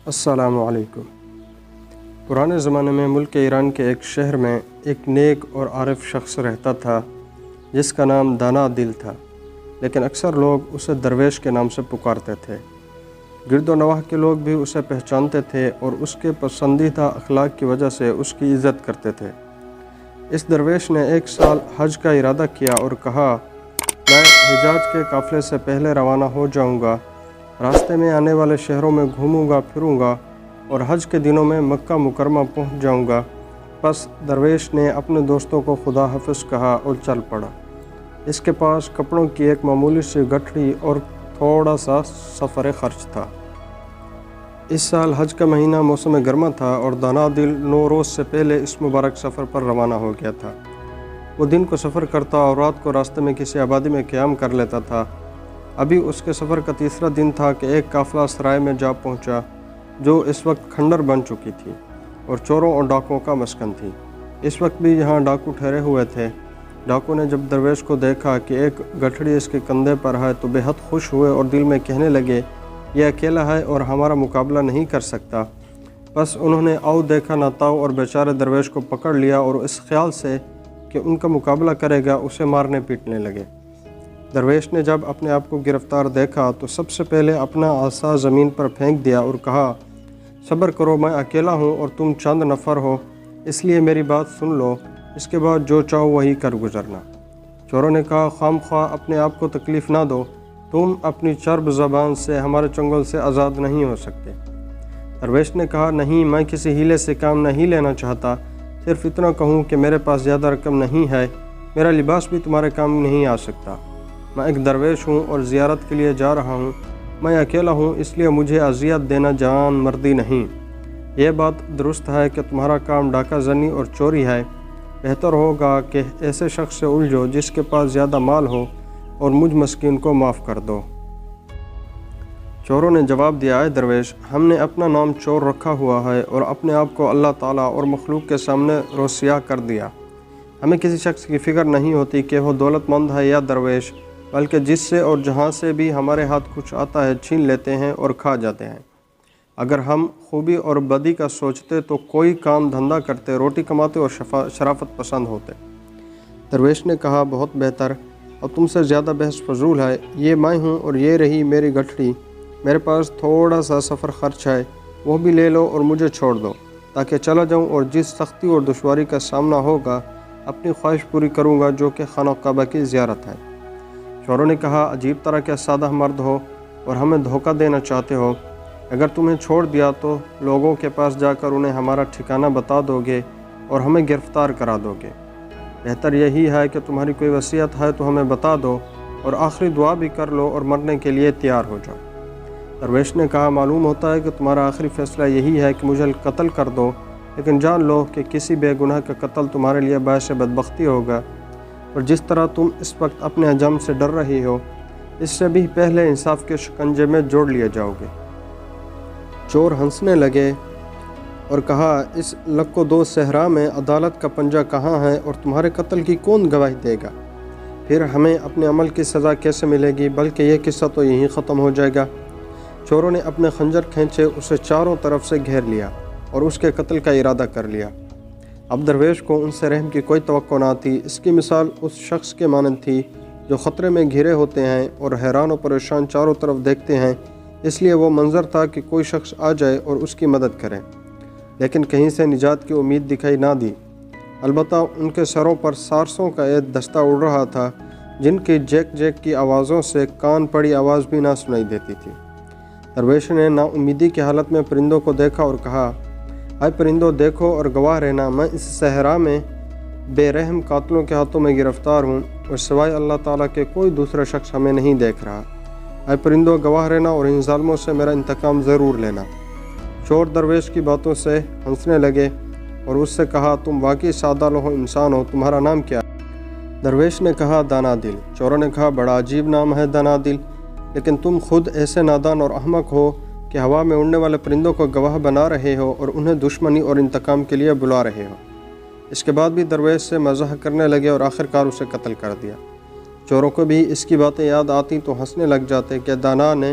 السلام علیکم۔ پرانے زمانے میں ملک ایران کے ایک شہر میں ایک نیک اور عارف شخص رہتا تھا جس کا نام دانا دل تھا، لیکن اکثر لوگ اسے درویش کے نام سے پکارتے تھے۔ گرد و نواح کے لوگ بھی اسے پہچانتے تھے اور اس کے پسندیدہ اخلاق کی وجہ سے اس کی عزت کرتے تھے۔ اس درویش نے ایک سال حج کا ارادہ کیا اور کہا، میں حجاز کے قافلے سے پہلے روانہ ہو جاؤں گا، راستے میں آنے والے شہروں میں گھوموں گا پھروں گا اور حج کے دنوں میں مکہ مکرمہ پہنچ جاؤں گا۔ پس درویش نے اپنے دوستوں کو خدا حافظ کہا اور چل پڑا۔ اس کے پاس کپڑوں کی ایک معمولی سی گٹھڑی اور تھوڑا سا سفر خرچ تھا۔ اس سال حج کا مہینہ موسم گرما تھا اور دانا دل 9 روز سے پہلے اس مبارک سفر پر روانہ ہو گیا تھا۔ وہ دن کو سفر کرتا اور رات کو راستے میں کسی آبادی میں قیام کر لیتا تھا۔ ابھی اس کے سفر کا تیسرا دن تھا کہ ایک قافلہ سرائے میں جا پہنچا جو اس وقت کھنڈر بن چکی تھی اور چوروں اور ڈاکوؤں کا مسکن تھی۔ اس وقت بھی یہاں ڈاکو ٹھہرے ہوئے تھے۔ ڈاکو نے جب درویش کو دیکھا کہ ایک گٹھڑی اس کے کندھے پر ہے تو بے حد خوش ہوئے اور دل میں کہنے لگے، یہ اکیلا ہے اور ہمارا مقابلہ نہیں کر سکتا۔ بس انہوں نے آؤ دیکھا نہ تاؤ اور بیچارے درویش کو پکڑ لیا اور اس خیال سے کہ ان کا مقابلہ کرے گا اسے مارنے پیٹنے لگے۔ درویش نے جب اپنے آپ کو گرفتار دیکھا تو سب سے پہلے اپنا عصا زمین پر پھینک دیا اور کہا، صبر کرو، میں اکیلا ہوں اور تم چند نفر ہو، اس لیے میری بات سن لو، اس کے بعد جو چاہو وہی کر گزرنا۔ چوروں نے کہا، خام خواہ اپنے آپ کو تکلیف نہ دو، تم اپنی چرب زبان سے ہمارے چنگل سے آزاد نہیں ہو سکتے۔ درویش نے کہا، نہیں، میں کسی ہیلے سے کام نہیں لینا چاہتا، صرف اتنا کہوں کہ میرے پاس زیادہ رقم نہیں ہے، میرا لباس بھی تمہارے کام نہیں آ سکتا، میں ایک درویش ہوں اور زیارت کے لیے جا رہا ہوں، میں اکیلا ہوں، اس لیے مجھے اذیت دینا جان مردی نہیں۔ یہ بات درست ہے کہ تمہارا کام ڈاکہ زنی اور چوری ہے، بہتر ہوگا کہ ایسے شخص سے الجھو جس کے پاس زیادہ مال ہو اور مجھ مسکین کو معاف کر دو۔ چوروں نے جواب دیا، اے درویش، ہم نے اپنا نام چور رکھا ہوا ہے اور اپنے آپ کو اللہ تعالیٰ اور مخلوق کے سامنے رسوا کر دیا۔ ہمیں کسی شخص کی فکر نہیں ہوتی کہ وہ دولت مند ہے یا درویش، بلکہ جس سے اور جہاں سے بھی ہمارے ہاتھ کچھ آتا ہے چھین لیتے ہیں اور کھا جاتے ہیں۔ اگر ہم خوبی اور بدی کا سوچتے تو کوئی کام دھندہ کرتے، روٹی کماتے اور شرافت پسند ہوتے۔ درویش نے کہا، بہت بہتر، اور تم سے زیادہ بحث فضول ہے، یہ میں ہوں اور یہ رہی میری گٹھڑی، میرے پاس تھوڑا سا سفر خرچ ہے، وہ بھی لے لو اور مجھے چھوڑ دو تاکہ چلا جاؤں اور جس سختی اور دشواری کا سامنا ہوگا اپنی خواہش پوری کروں گا جو کہ خانہ کعبہ کی زیارت ہے۔ چوروں نے کہا، عجیب طرح کے سادہ مرد ہو اور ہمیں دھوکہ دینا چاہتے ہو، اگر تمہیں چھوڑ دیا تو لوگوں کے پاس جا کر انہیں ہمارا ٹھکانہ بتا دو گے اور ہمیں گرفتار کرا دو گے۔ بہتر یہی ہے کہ تمہاری کوئی وصیت ہے تو ہمیں بتا دو اور آخری دعا بھی کر لو اور مرنے کے لیے تیار ہو جاؤ۔ درویش نے کہا، معلوم ہوتا ہے کہ تمہارا آخری فیصلہ یہی ہے کہ مجھے قتل کر دو، لیکن جان لو کہ کسی بے گناہ کا قتل تمہارے لیے باعث بدبختی ہوگا، اور جس طرح تم اس وقت اپنے انجام سے ڈر رہی ہو، اس سے بھی پہلے انصاف کے شکنجے میں جوڑ لیے جاؤ گے۔ چور ہنسنے لگے اور کہا، اس لک و دو صحرا میں عدالت کا پنجہ کہاں ہے اور تمہارے قتل کی کون گواہی دے گا؟ پھر ہمیں اپنے عمل کی سزا کیسے ملے گی؟ بلکہ یہ قصہ تو یہیں ختم ہو جائے گا۔ چوروں نے اپنے خنجر کھینچے، اسے چاروں طرف سے گھیر لیا اور اس کے قتل کا ارادہ کر لیا۔ اب درویش کو ان سے رحم کی کوئی توقع نہ تھی۔ اس کی مثال اس شخص کے مانند تھی جو خطرے میں گھرے ہوتے ہیں اور حیران و پریشان چاروں طرف دیکھتے ہیں، اس لیے وہ منظر تھا کہ کوئی شخص آ جائے اور اس کی مدد کرے، لیکن کہیں سے نجات کی امید دکھائی نہ دی۔ البتہ ان کے سروں پر سارسوں کا ایک دستہ اڑ رہا تھا جن کی جیک جیک کی آوازوں سے کان پڑی آواز بھی نہ سنائی دیتی تھی۔ درویش نے نا امیدی کی حالت میں پرندوں کو دیکھا اور کہا، اے پرندوں، دیکھو اور گواہ رہنا، میں اس صحرا میں بے رحم قاتلوں کے ہاتھوں میں گرفتار ہوں اور سوائے اللہ تعالیٰ کے کوئی دوسرا شخص ہمیں نہیں دیکھ رہا۔ اے پرندوں، گواہ رہنا اور ان ظالموں سے میرا انتقام ضرور لینا۔ چور درویش کی باتوں سے ہنسنے لگے اور اس سے کہا، تم واقعی سادہ لوح انسان ہو، تمہارا نام کیا ہے؟ درویش نے کہا، دانا دل۔ چوروں نے کہا، بڑا عجیب نام ہے دانا دل، لیکن تم خود ایسے نادان اور احمق ہو کہ ہوا میں اڑنے والے پرندوں کو گواہ بنا رہے ہو اور انہیں دشمنی اور انتقام کے لیے بلا رہے ہو۔ اس کے بعد بھی درویش سے مزاح کرنے لگے اور آخرکار اسے قتل کر دیا۔ چوروں کو بھی اس کی باتیں یاد آتی تو ہنسنے لگ جاتے کہ دانا نے